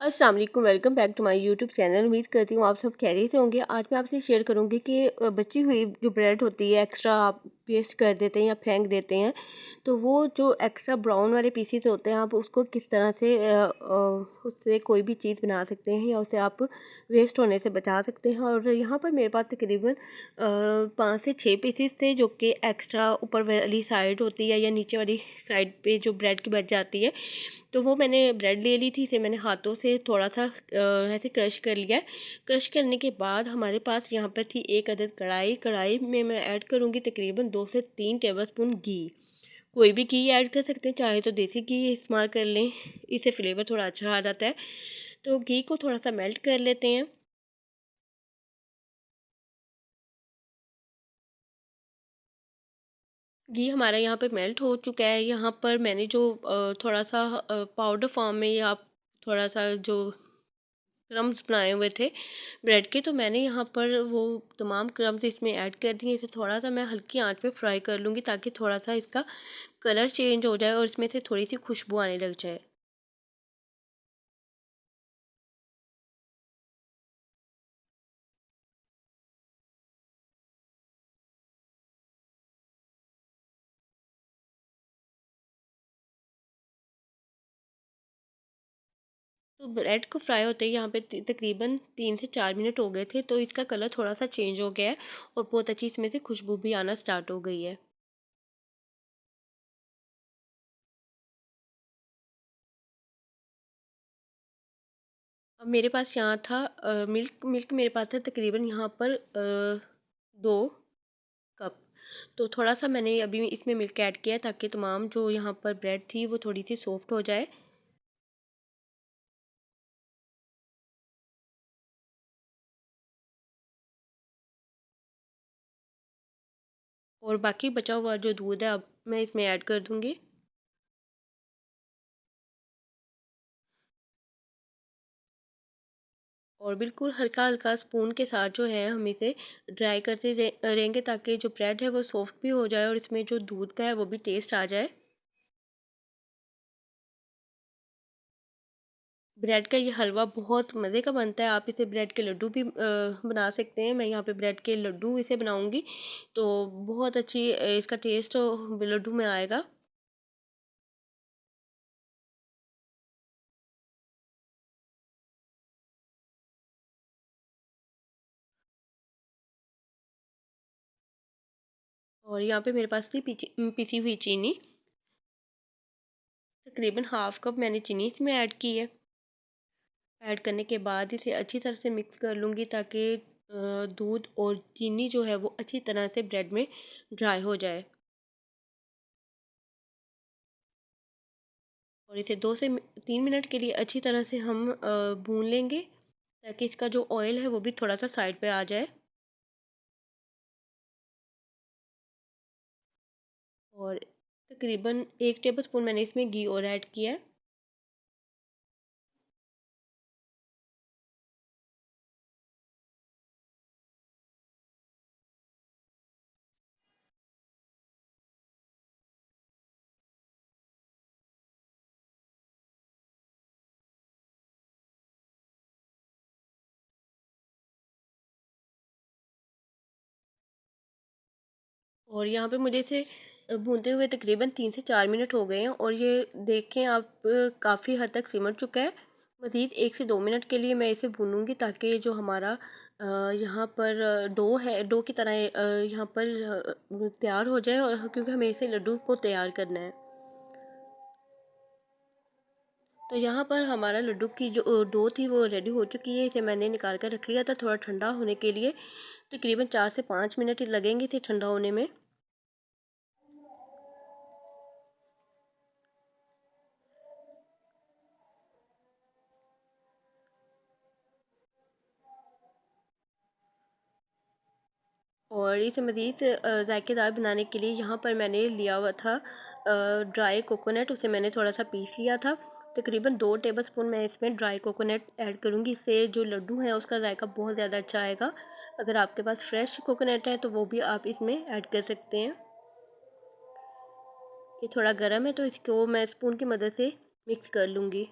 अस्सलाम वालेकुम, welcome back to my YouTube channel. उम्मीद करती हूँ आप सब खैरियत से होंगे। आज मैं आपसे शेयर करूँगी कि बची हुई जो ब्रेड होती है एक्स्ट्रा आप वेस्ट कर देते हैं या फेंक देते हैं, तो वो जो एक्स्ट्रा ब्राउन वाले पीसेस होते हैं आप उसको किस तरह से उससे कोई भी चीज़ बना सकते हैं या उसे आप वेस्ट होने से बचा सकते हैं। और यहाँ पर मेरे पास तकरीबन 5 से 6 पीसेस थे जो कि एक्स्ट्रा ऊपर वाली साइड होती है या नीचे वाली साइड पे जो ब्रेड की बच जाती है, तो वो मैंने ब्रेड ले ली थी। इसे मैंने हाथों से थोड़ा सा ऐसे क्रश कर लिया है। क्रश करने के बाद हमारे पास यहाँ पर थी एक अदद कढ़ाई। कढ़ाई में मैं ऐड करूँगी तकरीबन 2 से 3 टेबलस्पून घी। कोई भी घी ऐड कर सकते हैं, चाहे तो देसी घी इस्तेमाल कर लें, इससे फ्लेवर थोड़ा अच्छा आ जाता है। तो घी को थोड़ा सा मेल्ट कर लेते हैं। घी हमारा यहाँ पे मेल्ट हो चुका है। यहाँ पर मैंने जो थोड़ा सा पाउडर फॉर्म में या थोड़ा सा जो क्रम्स बनाए हुए थे ब्रेड के, तो मैंने यहाँ पर वो तमाम क्रम्स इसमें ऐड कर दिए। इसे थोड़ा सा मैं हल्की आंच पे फ्राई कर लूँगी ताकि थोड़ा सा इसका कलर चेंज हो जाए और इसमें से थोड़ी सी खुशबू आने लग जाए। तो ब्रेड को फ्राई होते ही यहाँ पे तकरीबन 3 से 4 मिनट हो गए थे, तो इसका कलर थोड़ा सा चेंज हो गया है और बहुत अच्छी इसमें से खुशबू भी आना स्टार्ट हो गई है। अब मेरे पास यहाँ था मिल्क। मिल्क मेरे पास है तकरीबन यहाँ पर 2 कप। तो थोड़ा सा मैंने अभी इसमें मिल्क ऐड किया है ताकि तमाम जो यहाँ पर ब्रेड थी वो थोड़ी सी सॉफ्ट हो जाए। और बाकी बचा हुआ जो दूध है अब मैं इसमें ऐड कर दूंगी। और बिल्कुल हल्का हल्का स्पून के साथ जो है हम इसे ड्राई करते रहेंगे ताकि जो ब्रेड है वो सॉफ्ट भी हो जाए और इसमें जो दूध का है वो भी टेस्ट आ जाए। ब्रेड का ये हलवा बहुत मज़े का बनता है। आप इसे ब्रेड के लड्डू भी बना सकते हैं। मैं यहाँ पे ब्रेड के लड्डू इसे बनाऊंगी, तो बहुत अच्छी इसका टेस्ट लड्डू में आएगा। और यहाँ पे मेरे पास थी पिसी हुई चीनी। तकरीबन हाफ कप मैंने चीनी इसमें ऐड की है। ऐड करने के बाद इसे अच्छी तरह से मिक्स कर लूँगी ताकि दूध और चीनी जो है वो अच्छी तरह से ब्रेड में ड्राई हो जाए। और इसे 2 से 3 मिनट के लिए अच्छी तरह से हम भून लेंगे ताकि इसका जो ऑयल है वो भी थोड़ा सा साइड पे आ जाए। और तकरीबन 1 टेबल स्पून मैंने इसमें घी और ऐड किया है। और यहाँ पे मुझे इसे भूनते हुए तकरीबन 3 से 4 मिनट हो गए हैं और ये देखें आप काफ़ी हद तक सिमट चुका है। मज़ीद 1 से 2 मिनट के लिए मैं इसे भूनूंगी ताकि जो हमारा यहाँ पर डो है, डो की तरह यहाँ पर तैयार हो जाए, और क्योंकि हमें इसे लड्डू को तैयार करना है। तो यहाँ पर हमारा लड्डू की जो डो थी वो रेडी हो चुकी है। इसे मैंने निकाल कर रख लिया था थोड़ा ठंडा होने के लिए। तकरीबन 4 से 5 मिनट लगेंगे इसे ठंडा होने में। और इसे मज़ीद ज़ायकेदार बनाने के लिए यहाँ पर मैंने लिया हुआ था ड्राई कोकोनट। उसे मैंने थोड़ा सा पीस लिया था। तकरीबन 2 टेबल स्पून मैं इसमें ड्राई कोकोनट ऐड करूँगी। इससे जो लड्डू है उसका जायका बहुत ज़्यादा अच्छा आएगा। अगर आपके पास फ्रेश कोकोनट है तो वो भी आप इसमें ऐड कर सकते हैं। ये थोड़ा गर्म है तो इसको मैं स्पून की मदद से मिक्स कर लूँगी।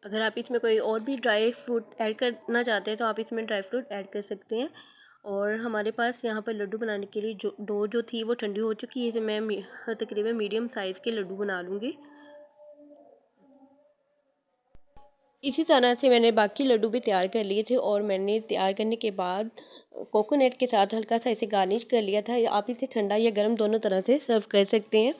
अगर आप इसमें कोई और भी ड्राई फ्रूट ऐड करना चाहते हैं तो आप इसमें ड्राई फ्रूट ऐड कर सकते हैं। और हमारे पास यहाँ पर लड्डू बनाने के लिए जो डो जो थी वो ठंडी हो चुकी है। इसे मैं तकरीबन मीडियम साइज़ के लड्डू बना लूँगी। इसी तरह से मैंने बाकी लड्डू भी तैयार कर लिए थे और मैंने तैयार करने के बाद कोकोनट के साथ हल्का सा इसे गार्निश कर लिया था। आप इसे ठंडा या गर्म दोनों तरह से सर्व कर सकते हैं।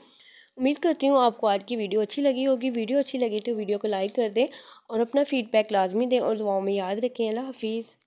उम्मीद करती हूँ आपको आज की वीडियो अच्छी लगी होगी। वीडियो अच्छी लगी तो वीडियो को लाइक कर दें और अपना फीडबैक लाजमी दें और दुआओं में याद रखें। अल्लाह हाफिज़।